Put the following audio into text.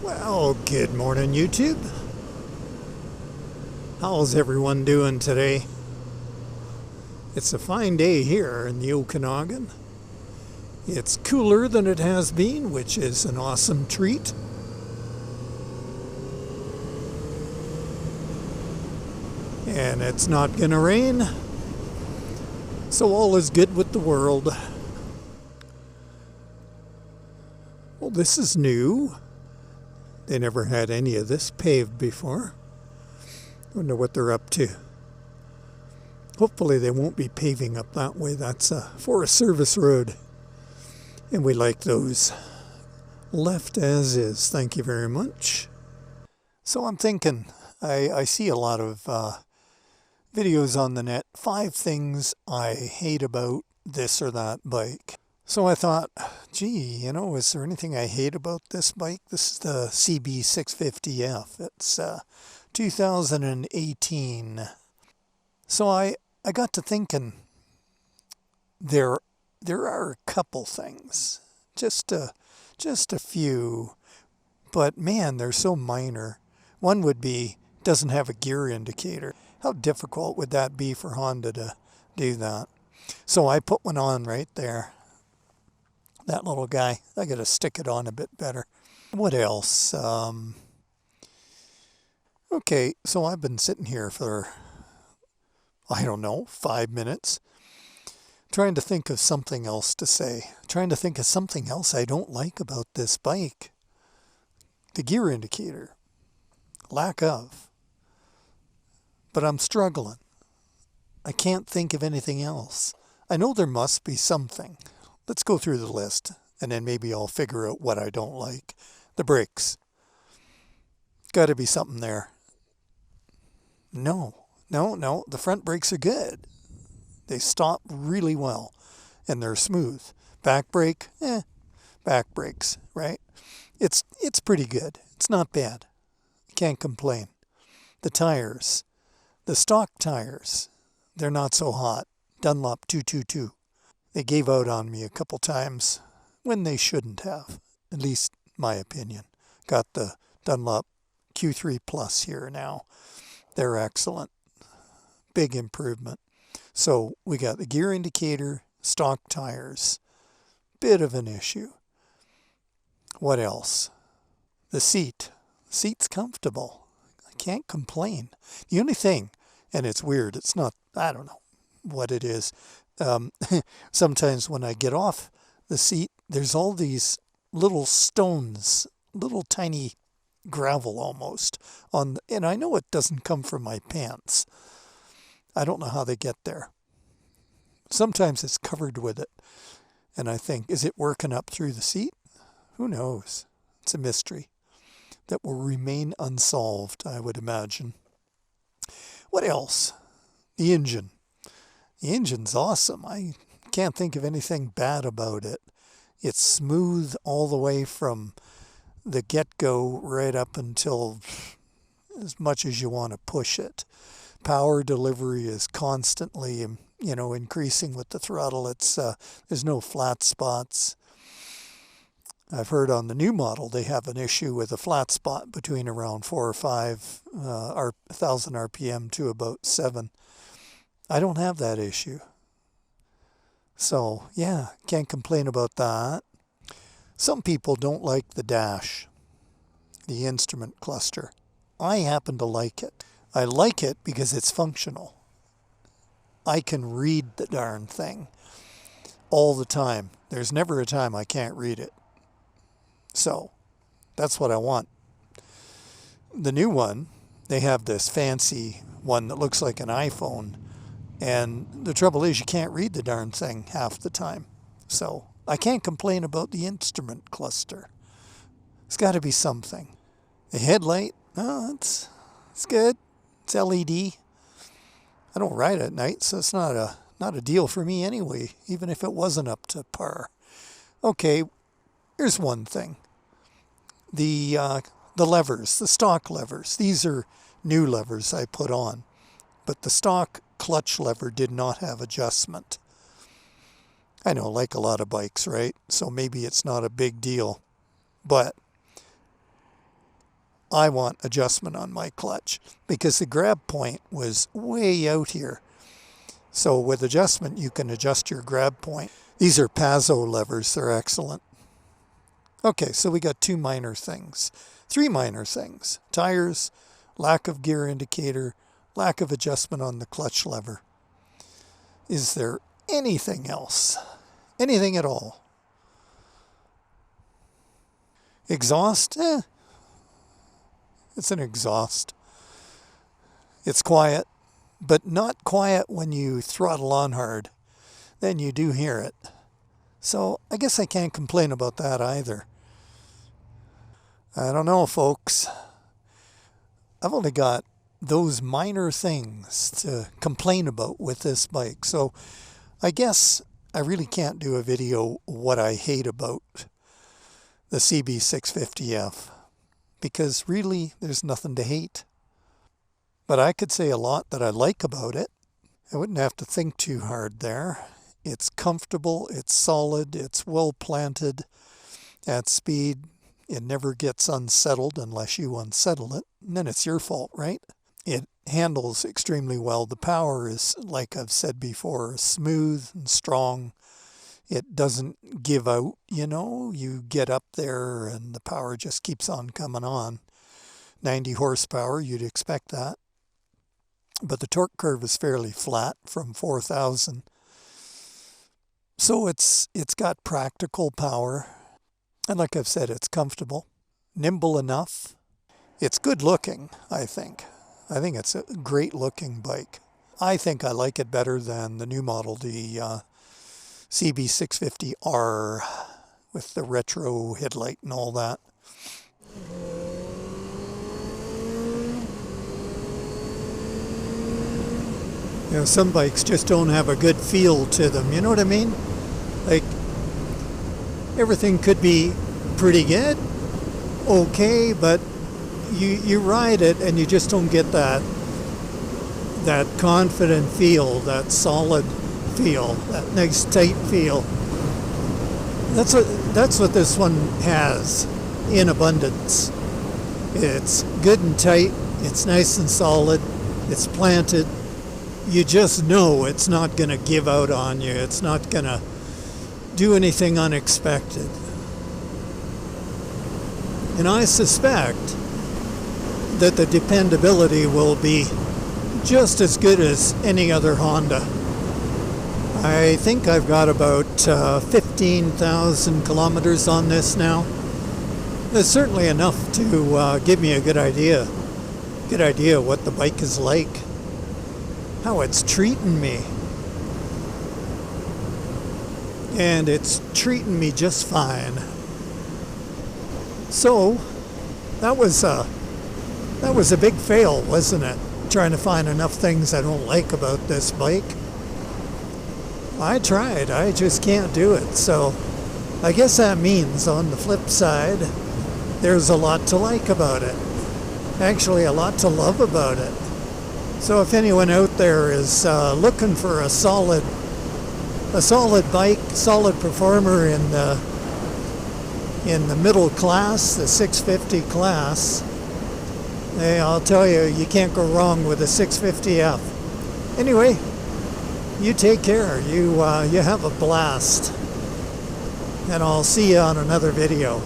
Well, good morning, YouTube. How's everyone doing today? It's a fine day here in the Okanagan. It's cooler than it has been, which is an awesome treat. And it's not gonna rain, so all is good with the world. Well, this is new. They never had any of this paved before. Wonder what they're up to. Hopefully they won't be paving up that way. That's a Forest Service road. And we like those. Left as is. Thank you very much. So I'm thinking, I see a lot of videos on the net. 5 things I hate about this or that bike. So I thought, gee, is there anything I hate about this bike? This is the CB650F. It's 2018. So I got to thinking, there are a couple things, just a few, but man, they're so minor. One would be, doesn't have a gear indicator. How difficult would that be for Honda to do that? So I put one on right there. That little guy, I got to stick it on a bit better. What else? Okay, so I've been sitting here for, 5 minutes, trying to think of something else to say. Trying to think of something else I don't like about this bike. The gear indicator. Lack of. But I'm struggling. I can't think of anything else. I know there must be something. Let's go through the list, and then maybe I'll figure out what I don't like. The brakes. Got to be something there. No. The front brakes are good. They stop really well, and they're smooth. Back brake, back brakes, right? It's pretty good. It's not bad. Can't complain. The tires. The stock tires. They're not so hot. Dunlop 222. They gave out on me a couple times when they shouldn't have, at least my opinion. Got the Dunlop Q3 Plus here now. They're excellent. Big improvement. So we got the gear indicator, stock tires. Bit of an issue. What else? The seat. Seat's comfortable. I can't complain. The only thing, and it's weird, it's not, I don't know what it is. Sometimes when I get off the seat, there's all these little stones, little tiny gravel almost and I know it doesn't come from my pants. I don't know how they get there. Sometimes it's covered with it, and I think, is it working up through the seat? Who knows? It's a mystery that will remain unsolved, I would imagine. What else? The engine. The engine's awesome. I can't think of anything bad about it. It's smooth all the way from the get-go right up until as much as you want to push it. Power delivery is constantly, increasing with the throttle. It's there's no flat spots. I've heard on the new model they have an issue with a flat spot between around 4 or 5 1,000 RPM to about 7. I don't have that issue. So, yeah, can't complain about that. Some people don't like the dash, the instrument cluster. I happen to like it. I like it because it's functional. I can read the darn thing all the time. There's never a time I can't read it. So, that's what I want. The new one, they have this fancy one that looks like an iPhone. And the trouble is you can't read the darn thing half the time. So I can't complain about the instrument cluster. It's got to be something. The headlight, it's good. It's LED. I don't ride at night, so it's not a deal for me anyway, even if it wasn't up to par. Okay, here's one thing. The levers, the stock levers. These are new levers I put on. But the stock clutch lever did not have adjustment. I know, like a lot of bikes, right? So maybe it's not a big deal. But I want adjustment on my clutch because the grab point was way out here. So with adjustment, you can adjust your grab point. These are Pazzo levers. They're excellent. Okay, so we got three minor things. Tires, lack of gear indicator, lack of adjustment on the clutch lever. Is there anything else? Anything at all? Exhaust? It's an exhaust. It's quiet, but not quiet when you throttle on hard. Then you do hear it. So I guess I can't complain about that either. I don't know, folks. I've only got those minor things to complain about with this bike. So I guess I really can't do a video what I hate about the CB650F because really there's nothing to hate. But I could say a lot that I like about it. I wouldn't have to think too hard there. It's comfortable, it's solid, it's well planted at speed. It never gets unsettled unless you unsettle it, and then it's your fault, right? It handles extremely well. The power is, like I've said before, smooth and strong. It doesn't give out, you know. You get up there and the power just keeps on coming on. 90 horsepower, you'd expect that. But the torque curve is fairly flat from 4,000. So it's got practical power. And like I've said, it's comfortable, nimble enough. It's good looking, I think. I think it's a great looking bike. I think I like it better than the new model, the CB650R with the retro headlight and all that. You know, some bikes just don't have a good feel to them, you know what I mean? Like, everything could be pretty good, okay, but you ride it and you just don't get that confident feel, that solid feel, that nice tight feel. That's what this one has in abundance. It's good and tight, it's nice and solid, it's planted. You just know it's not going to give out on you, it's not going to do anything unexpected. And I suspect that the dependability will be just as good as any other Honda. I think I've got about 15,000 kilometers on this now. That's certainly enough to give me a good idea what the bike is like, how it's treating me. And it's treating me just fine. So that was a big fail, wasn't it? Trying to find enough things I don't like about this bike. I tried, I just can't do it. So I guess that means on the flip side, there's a lot to like about it. Actually, a lot to love about it. So if anyone out there is looking for a solid bike, solid performer in the middle class, the 650 class, hey, I'll tell you, you can't go wrong with a 650F. Anyway, you take care. You have a blast. And I'll see you on another video.